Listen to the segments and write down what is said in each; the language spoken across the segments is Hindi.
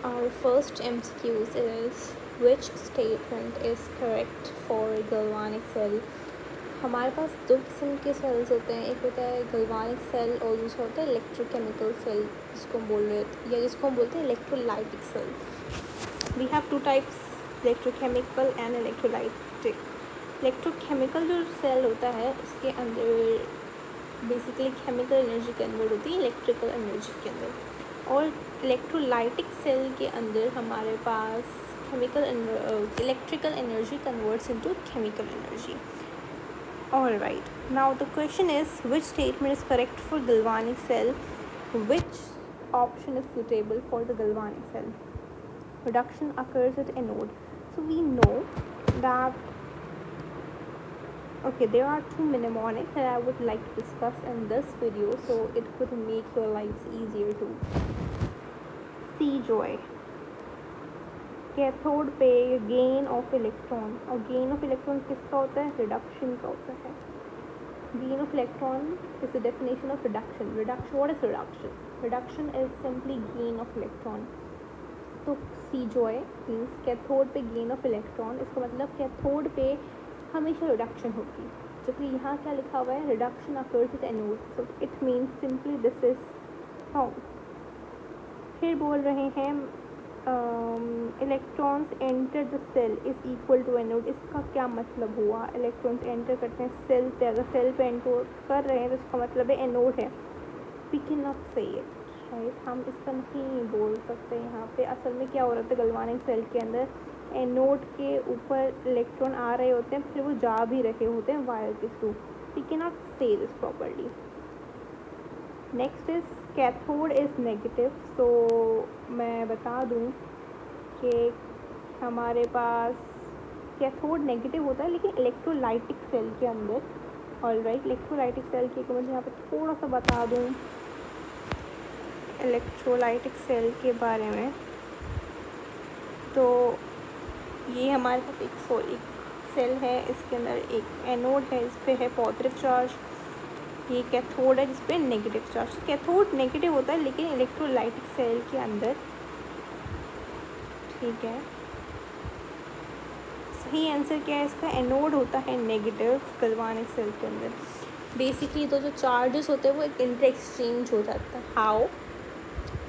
Our first MCQs is which statement is correct for galvanic cell. हमारे पास दो किस्म के सेल्स होते हैं, एक होता है गल्वानिक सेल और दूसरा होता है इलेक्ट्रोकेमिकल सेल, जिसको हम बोल रहे थे या जिसको हम बोलते हैं electrolytic cell. We have two types, electrochemical and electrolytic. Electrochemical जो सेल होता है उसके अंदर बेसिकली केमिकल एनर्जी कन्वर्ट होती है इलेक्ट्रिकल एनर्जी के अंदर, और इलेक्ट्रोलाइटिक सेल के अंदर हमारे पास electrical energy converts into chemical energy. Alright, now the question is which statement is correct for galvanic cell, which option is suitable for the galvanic cell. Reduction occurs at anode. So we know that there are two mnemonics that I would like to discuss in this video, so it could make your lives easier too. C-joy, cathode पे गेन ऑफ इलेक्ट्रॉन, और गेन ऑफ इलेक्ट्रॉन किसका होता है? रिडक्शन का होता है. Gain of electron is the definition of reduction. What is reduction? Reduction is simply gain of electron. तो सी जॉय मीन्स कैथोड पे गेन ऑफ इलेक्ट्रॉन, इसका मतलब कैथोड पे हमेशा रिडक्शन होगी. जबकि यहाँ क्या लिखा हुआ है? Reduction occurs at anode. So it means simply this is wrong. फिर बोल रहे हैं electrons enter the cell is equal to anode. इसका क्या मतलब हुआ? इलेक्ट्रॉन्स एंटर करते हैं सेल पे, अगर सेल पे एंटर कर रहे हैं तो इसका मतलब है एनोड है. वी कैन नॉट से इट, राइट. हम इसका नहीं बोल सकते. यहाँ पे असल में क्या हो रहा था गल्वानिक सेल के अंदर? एनोड के ऊपर इलेक्ट्रॉन आ रहे होते हैं, फिर वो जा भी रहे होते हैं वायर के through. We can not say this properly. Next is cathode is negative. So मैं बता दूं कि हमारे पास कैथोड नेगेटिव होता है लेकिन इलेक्ट्रोलाइटिक सेल के अंदर. ऑलराइट, इलेक्ट्रोलाइटिक सेल के मुझे यहाँ पे थोड़ा सा बता दूं इलेक्ट्रोलाइटिक सेल के बारे में. तो ये हमारे पास एक सेल है, इसके अंदर एक एनोड है, इस पर है पॉजिटिव चार्ज. ये कैथोड है जिस पे नेगेटिव चार्ज. कैथोड नेगेटिव होता है लेकिन इलेक्ट्रोलाइटिक सेल के अंदर. ठीक है, सही आंसर क्या है इसका? एनोड होता है नेगेटिव गल्वानिक सेल के अंदर. बेसिकली तो जो चार्जेस होते हैं वो एक इंटर एक्सचेंज हो जाता है. हाउ?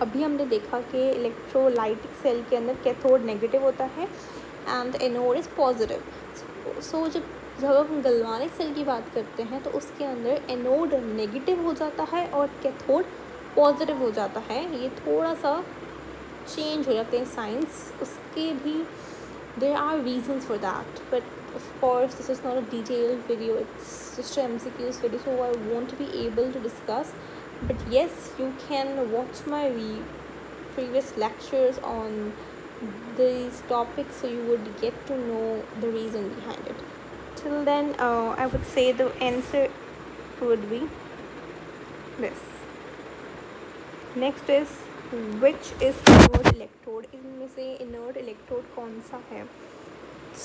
अभी हमने देखा कि इलेक्ट्रोलाइटिक सेल के अंदर कैथोड नेगेटिव होता है एंड एनोड इज़ पॉजिटिव. सो जब हम गल्वानिक सेल की बात करते हैं तो उसके अंदर एनोड नेगेटिव हो जाता है और कैथोड पॉजिटिव हो जाता है. ये थोड़ा सा चेंज हो जाते हैं साइंस, उसके भी there are reasons for that, but of course this is not a detailed video, it's just MCQs video, so I won't be able to discuss. But yes, you can watch my previous lectures on these topics so you would get to know the reason behind it. Till then, I would say the answer would be this. Next is which is inert electrode. इनमें से inert electrode कौन सा है?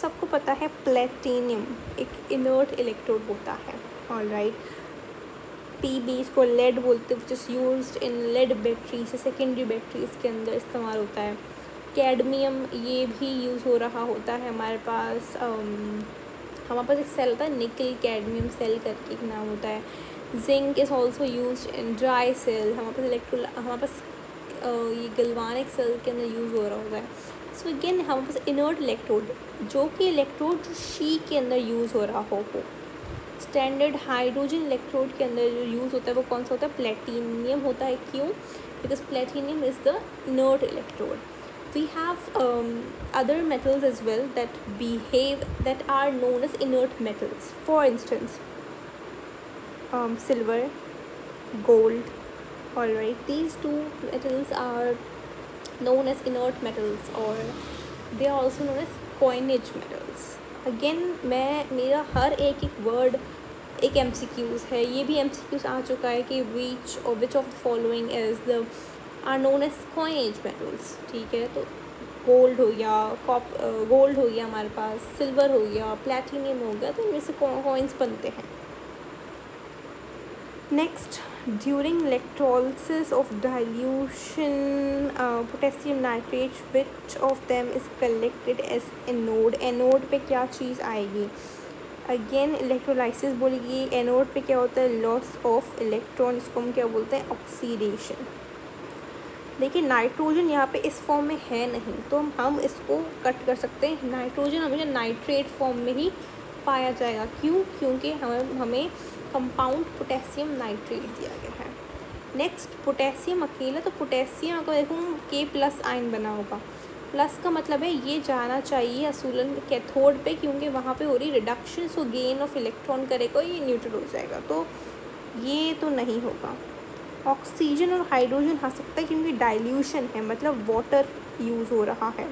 सबको पता है प्लेटिनियम एक inert electrode होता है. Alright, PB इसको लेड बोलते हैं, which is used in lead batteries, secondary batteries के अंदर इस्तेमाल होता है. कैडमियम ये भी यूज़ हो रहा होता है. हमारे पास एक सेल होता है निकल कैडमियम सेल करके एक नाम होता है. Zinc is also use in dry cell. हमारे पास ये गल्वानिक सेल के अंदर यूज़ हो रहा होता है. सो अगेन हमारे पास इनर्ट इलेक्ट्रोड, जो कि इलेक्ट्रोड जो शी के अंदर यूज़ हो रहा हो. स्टैंडर्ड हाइड्रोजन इलेक्ट्रोड के अंदर जो यूज़ होता है वो कौन सा होता है? प्लेटिनियम होता है. क्यों? Because platinum is the inert electrode. We have other metals as well that are known as inert metals. For instance, silver, gold. Alright, these two metals are known as inert metals, or they are also known as coinage metals. Again, मेरा हर एक वर्ड एक MCQs है. ये भी MCQs आ चुका है कि which of the following is the are known as coinage metals. ठीक है, तो गोल्ड हो गया, गोल्ड हो गया, हमारे पास सिल्वर हो गया, प्लेटिनियम हो गया, तो इनमें से कॉइन्स बनते हैं. Next during electrolysis of dilution potassium nitrate, which of them is collected as anode? Anode पे क्या चीज़ आएगी? अगेन इलेक्ट्रोलाइसिस बोलेगी। एनोड पे क्या होता है? लॉस ऑफ इलेक्ट्रॉन, इसको हम क्या बोलते हैं? ऑक्सीडेशन। देखिए नाइट्रोजन यहाँ पे इस फॉर्म में है नहीं, तो हम इसको कट कर सकते हैं। नाइट्रोजन हमेशा नाइट्रेट फॉर्म में ही पाया जाएगा। क्यों? क्योंकि हमें कंपाउंड पोटेशियम नाइट्रेट दिया गया है। नेक्स्ट पोटेशियम अकेला, तो पोटेशियम अगर देखूँ K+ आयन बना होगा। प्लस का मतलब है ये जाना चाहिए असूलन कैथोड पे, क्योंकि वहाँ पे हो रही reduction, so gain of electron करेगा, ये न्यूट्रल हो जाएगा, तो ये तो नहीं होगा। ऑक्सीजन और हाइड्रोजन आ सकता है क्योंकि डाइल्यूशन है, मतलब वाटर यूज़ हो रहा है।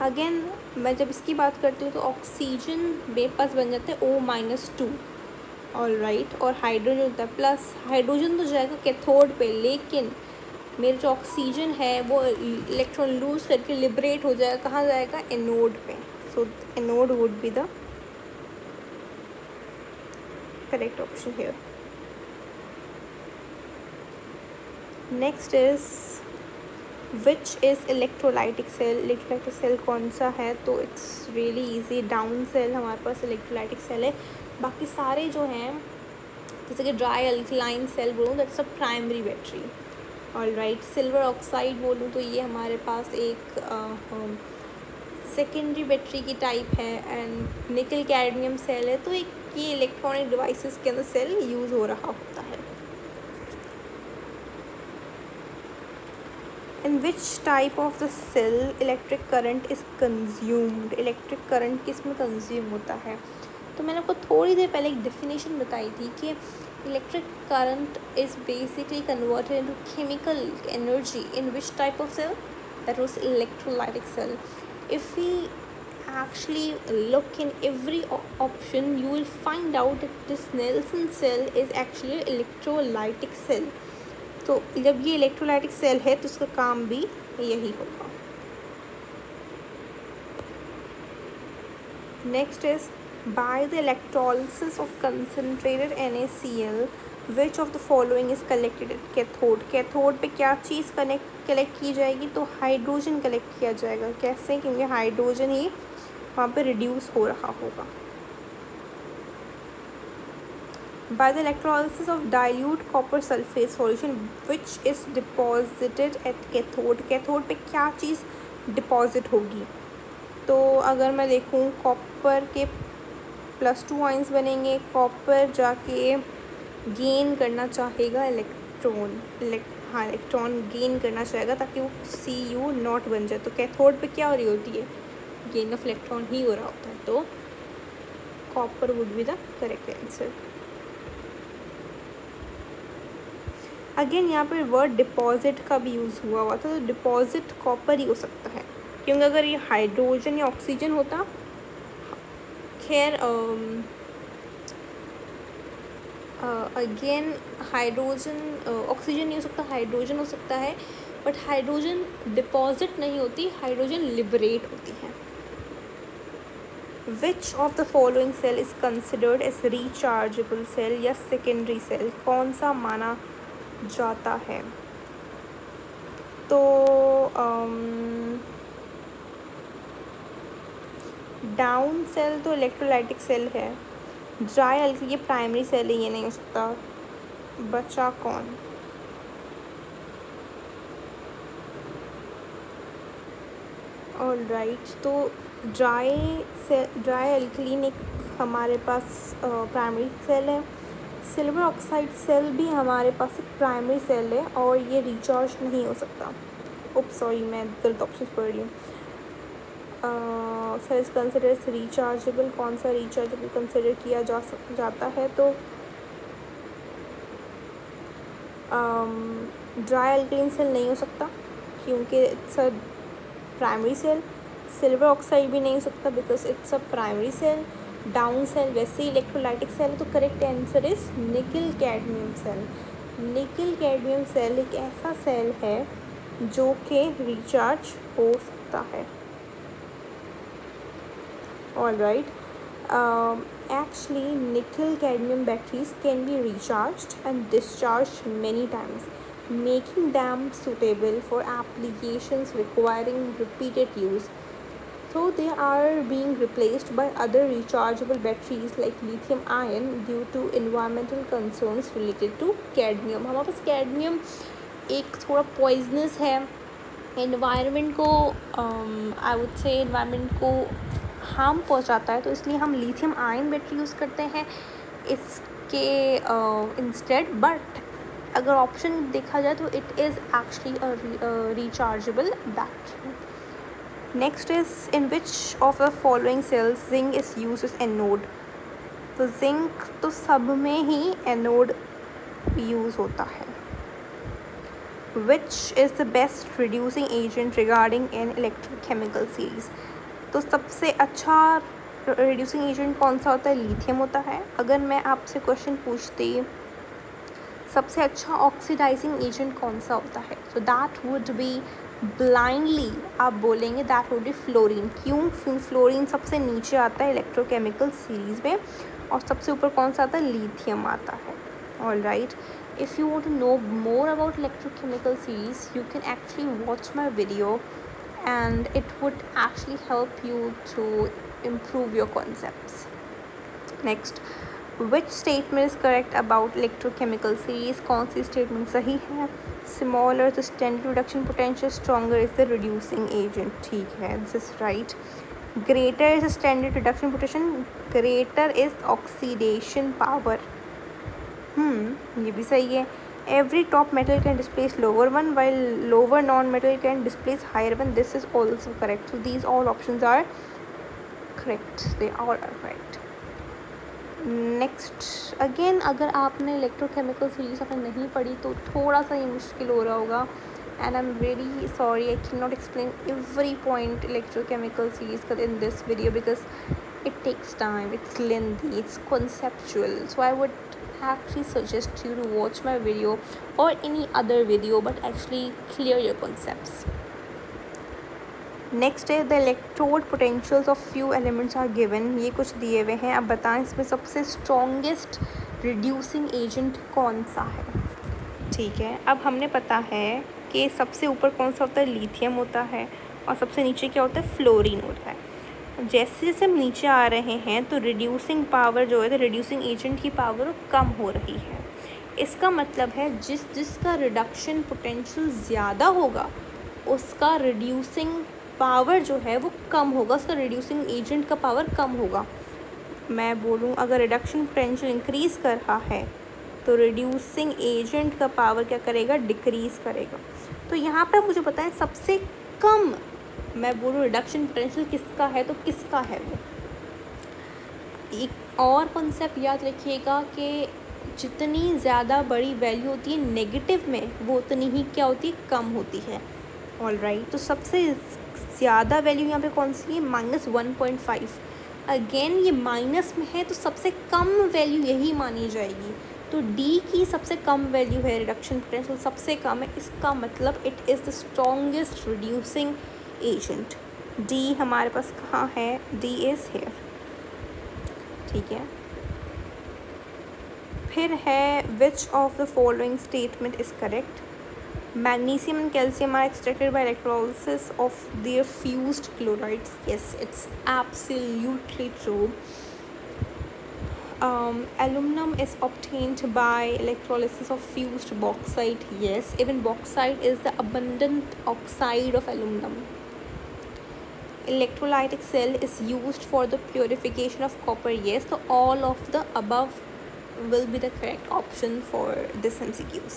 अगेन मैं जब इसकी बात करती हूँ तो ऑक्सीजन मेरे पास बन जाता है O-2, ऑल राइट, और हाइड्रोजन होता है प्लस। हाइड्रोजन तो जाएगा कैथोड पे, लेकिन मेरे जो ऑक्सीजन है वो इलेक्ट्रॉन लूज करके लिबरेट हो जाएगा, कहाँ जाएगा? एनोड पे। So anode would be the correct option here. Next is which is electrolytic cell? Electrolytic cell कौन सा है? तो it's really easy, down cell हमारे पास इलेक्ट्रोलाइटिक सेल है। बाकी सारे जो हैं जैसे कि ड्राई अल्कलाइन सेल बोलूँ, that's a primary battery, all right. Silver oxide बोलूँ तो ये हमारे पास एक सेकेंडरी बैटरी की टाइप है। एंड निकल कैडमियम सेल है, तो एक ये इलेक्ट्रॉनिक डिवाइसेस के अंदर सेल यूज़ हो रहा होता है। In which type of the cell electric current is consumed? Electric current किस में कंज्यूम होता है? तो मैंने आपको थोड़ी देर पहले एक डेफिनेशन बताई थी कि electric current is basically converted into chemical energy in which type of cell? That was electrolytic cell. If we actually look in every option, you will find out that this Nelson cell is actually electrolytic cell. तो जब ये इलेक्ट्रोलाइटिक सेल है तो उसका काम भी यही होगा। Next is by the electrolysis of concentrated NaCl which of the following is collected at cathode? Cathode पे क्या चीज़ कलेक्ट की जाएगी? तो हाइड्रोजन कलेक्ट किया जाएगा। कैसे? क्योंकि हाइड्रोजन ही वहाँ पे रिड्यूस हो रहा होगा। By the electrolysis of dilute copper sulfate solution which is deposited at cathode? Cathode पे क्या चीज़ डिपॉजिट होगी? तो अगर मैं देखूँ कॉपर के +2 आइंस बनेंगे, कॉपर जाके गेन करना चाहेगा इलेक्ट्रॉन, इलेक्ट्रॉन गेन करना चाहेगा ताकि वो Cu0 बन जाए। तो कैथोड पे क्या हो रही होती है? गेन ऑफ इलेक्ट्रॉन ही हो रहा होता है, तो copper would be the correct answer. Again यहाँ पर वर्ड डिपॉजिट का भी यूज़ हुआ था, तो डिपॉजिट कॉपर ही हो सकता है, क्योंकि अगर ये हाइड्रोजन या ऑक्सीजन होता, खैर अगेन हाइड्रोजन ऑक्सीजन नहीं हो सकता, हाइड्रोजन हो सकता है, बट हाइड्रोजन डिपॉजिट नहीं होती, हाइड्रोजन लिबरेट होती है। Which of the following cell is considered as rechargeable cell या सेकेंडरी सेल? कौन सा माना जाता है? तो डाउन सेल तो इलेक्ट्रोलाइटिक सेल है, ड्राई अल्क ये प्राइमरी सेल है, ये नहीं हो सकता। बचा कौन? ऑल राइट, तो ड्राई अल्कलीन एक हमारे पास प्राइमरी सेल है। सिल्वर ऑक्साइड सेल भी हमारे पास एक प्राइमरी सेल है और ये रिचार्ज नहीं हो सकता। सॉरी मैं गलत ऑप्शन पढ़ रही हूँ। सेल इज कंसिडर्ड रिचार्जेबल, कौन सा रिचार्जेबल कंसिडर किया जाता है? तो ड्राई अल्कलीन सेल नहीं हो सकता क्योंकि it's a primary cell. Silver oxide भी नहीं हो सकता because it's a primary cell. Down cell वैसे ही इलेक्ट्रोलाइटिक सेल है, तो correct answer is nickel cadmium cell. Nickel cadmium cell एक ऐसा सेल है जो कि रिचार्ज हो सकता है। All right, Actually, nickel cadmium batteries can be recharged and discharged many times, making them suitable for applications requiring repeated use. So they are being replaced by other rechargeable batteries like lithium ion due to environmental concerns related to cadmium. हमारे पास cadmium एक थोड़ा poisonous है, environment को I would say environment को हार्म पहुंचाता है, तो इसलिए हम लिथियम आयन बैटरी यूज़ करते हैं इसके इंस्टेड. बट अगर ऑप्शन देखा जाए तो it is actually a rechargeable battery. Next is in which of the following cells zinc is use as anode. तो जिंक तो सब में ही एनोड यूज़ होता है. Which is the best reducing agent regarding an electrochemical series. तो सबसे अच्छा रिड्यूसिंग एजेंट कौन सा होता है? लिथियम होता है. अगर मैं आपसे क्वेश्चन पूछती सबसे अच्छा ऑक्सीडाइजिंग एजेंट कौन सा होता है, तो दैट वुड बी ब्लाइंडली आप बोलेंगे दैट वुड बी फ्लोरीन. क्यों? फ्लोरीन सबसे नीचे आता है इलेक्ट्रोकेमिकल सीरीज़ में और सबसे ऊपर कौन सा आता है? लिथियम आता है. All right, if you want to know more about electrochemical series you can actually watch my video and it would actually help you to improve your concepts. Next, which statement is correct about electrochemical series? कौन सी statement सही है? Smaller the standard reduction potential, stronger is the reducing agent. ठीक है, this is right. Greater is the standard reduction potential, greater is oxidation power. ये भी सही है. Every top metal can displace lower one while lower non-metal can displace higher one. This is also correct. So these all options are correct. They all are correct. Next, again अगर आपने electrochemical series आपने नहीं पढ़ी तो थोड़ा सा ये मुश्किल हो रहा होगा. And I'm really sorry I cannot explain every point electrochemical series in this video because it takes time. It's lengthy. It's conceptual. So I would actually suggest you to watch my video or any other video but actually clear your concepts. Next is the electrode potentials of few elements are given. ये कुछ दिए हुए हैं. अब बताएं इसमें सबसे strongest reducing agent कौन सा है. ठीक है, अब हमने पता है कि सबसे ऊपर कौन सा होता है? लिथियम होता है और सबसे नीचे क्या होता है? फ्लोरीन होता है. जैसे जैसे हम नीचे आ रहे हैं तो रिड्यूसिंग पावर जो है तो रिड्यूसिंग एजेंट की पावर कम हो रही है. इसका मतलब है जिसका रिडक्शन पोटेंशियल ज़्यादा होगा उसका रिड्यूसिंग पावर जो है वो कम होगा, उसका रिड्यूसिंग एजेंट का पावर कम होगा. मैं बोलूँ अगर रिडक्शन पोटेंशियल इंक्रीज़ कर रहा है तो रिड्यूसिंग एजेंट का पावर क्या करेगा? डिक्रीज़ करेगा. तो यहाँ पर मुझे पता है सबसे कम मैं बोलूँ रिडक्शन पोटेंशियल किसका है तो किसका है वो. एक और कॉन्सेप्ट याद रखिएगा कि जितनी ज़्यादा बड़ी वैल्यू होती है नेगेटिव में वो उतनी ही क्या होती है? कम होती है. ऑल राइट, तो सबसे ज़्यादा वैल्यू यहाँ पे कौन सी है? -1.5. अगेन ये माइनस में है तो सबसे कम वैल्यू यही मानी जाएगी. तो डी की सबसे कम वैल्यू है, रिडक्शन पोटेंशियल सबसे कम है. इसका मतलब it is the strongest reducing agent. D हमारे पास कहाँ है? D is here. ठीक है, फिर है which of the following statement is correct. Magnesium and calcium are extracted by electrolysis of their fused chlorides. Yes, it's absolutely true. Aluminum is obtained by electrolysis of fused bauxite. Yes, even bauxite is the abundant oxide of aluminum. Electrolytic cell is used for the purification of copper. Yes, so all of the above will be the correct option for this MCQs.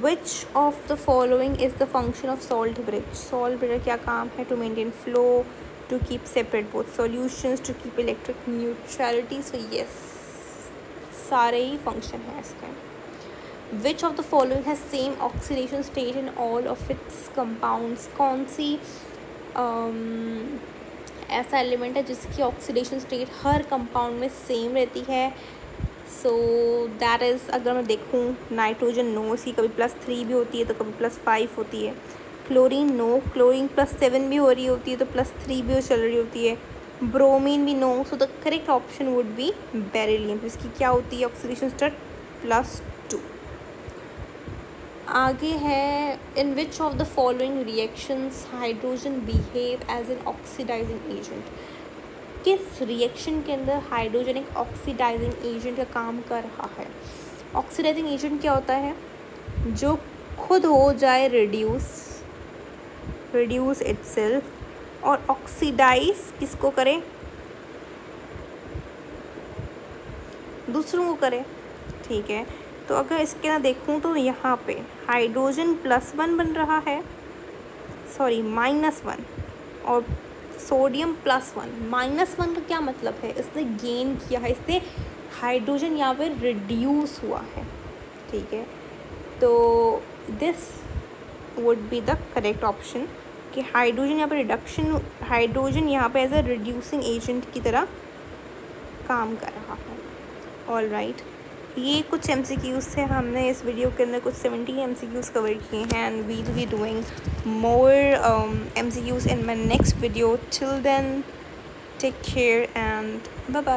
Which of the following is the function of salt bridge? Salt bridge क्या काम है? To maintain flow, to keep separate both solutions, to keep electric neutrality. So yes, सारे ही function है इसके. Which of the following has same oxidation state in all of its compounds? कौन सी ऐसा एलिमेंट है जिसकी ऑक्सीडेशन स्टेट हर कंपाउंड में सेम रहती है? सो दैट इज़, अगर मैं देखूँ नाइट्रोजन नो, इसकी कभी +3 भी होती है तो कभी +5 होती है. क्लोरीन नो, क्लोरीन +7 भी हो रही होती है तो +3 भी चल रही होती है. ब्रोमीन भी no, so the correct option would be beryllium. इसकी क्या होती है ऑक्सीडेशन स्टेट +2। आगे है in which of the following reactions hydrogen behave as an oxidising agent. किस रिएक्शन के अंदर हाइड्रोजन एक ऑक्सीडाइजिंग एजेंट का काम कर रहा है। ऑक्सीडाइजिंग एजेंट क्या होता है, जो खुद हो जाए रिड्यूस इटसेल्फ और ऑक्सीडाइज किसको करे, दूसरों को करे। ठीक है, तो अगर इसके ना देखूँ तो यहाँ पे हाइड्रोजन +1 बन रहा है, सॉरी -1, और सोडियम +1। -1 का क्या मतलब है, इसने गेन किया है, इससे हाइड्रोजन यहाँ पे रिड्यूस हुआ है। ठीक है, तो this would be the correct option कि हाइड्रोजन यहाँ पे रिडक्शन, हाइड्रोजन यहाँ पे एज अ रिड्यूसिंग एजेंट की तरह काम कर रहा है। ऑल राइट, ये कुछ MCQs थे, हमने इस वीडियो के अंदर कुछ 70 MCQs कवर किए हैं and we will be doing more MCQs in my next video. Till then take care and bye bye.